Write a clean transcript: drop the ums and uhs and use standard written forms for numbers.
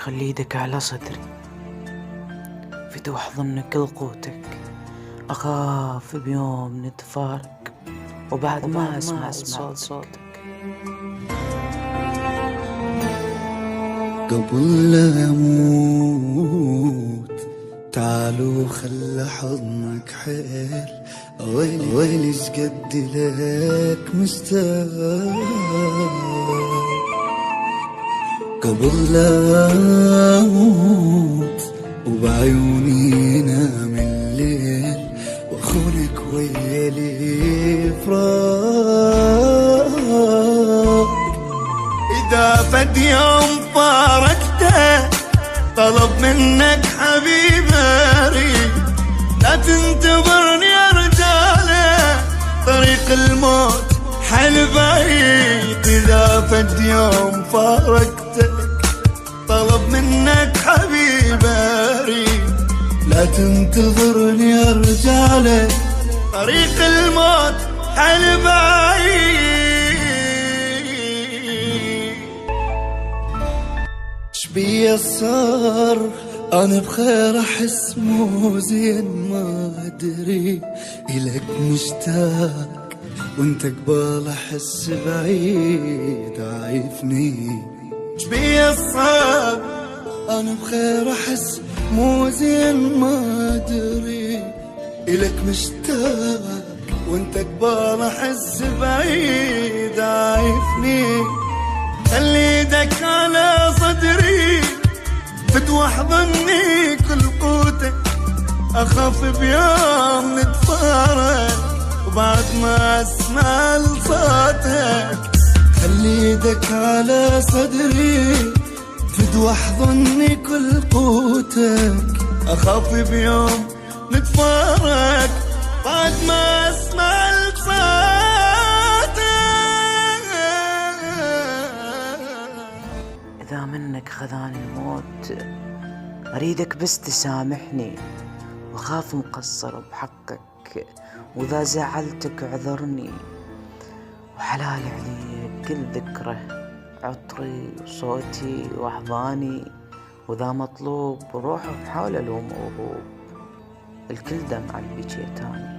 خلي يدك على صدري، فتوح ظن كل قوتك. أخاف بيوم نتفارق وبعد ما أسمع صوتك. قبل لا أموت تعالوا خلى حضنك حيل، ويلي شقد لك مشتاق. قبل لا أموت وبعيوني نام الليل، وأخونك ويلي فراق. إذا فد يوم فارقته طلب منك حبيبي ريد، لا تنتظرني يا رجاله، طريق الموت حل بعيد. إذا فد يوم فارقتك طلب منك حبيبي ريد، لا تنتظرني يا رجاله، طريق الموت حل بعيد. شبيه صار أنا بخير أحس مو زين، ما أدري إلك مشتاق وانت قبال أحس بعيد عايفني. شبيه صار أنا بخير أحس مو زين، ما أدري إلك مشتاق وانت قبال أحس بعيد عايفني. خلي يدك على صدري فتوح ظني كل قوتك، أخاف بيوم نتفارق وبعد ما أسمع لصوتك. خلي يدك على صدري فتوح ظني كل قوتك، أخاف بيوم نتفارق بعد ما أسمع لصوتك. إذا منك خذاني الموت أريدك بس تسامحني، وخاف مقصر بحقك، وإذا زعلتك اعذرني. وحلال عليك كل ذكره، عطري وصوتي وأحضاني، وإذا مطلوب روح بحول ألوم وغوب، الكل دمع البكيتاني.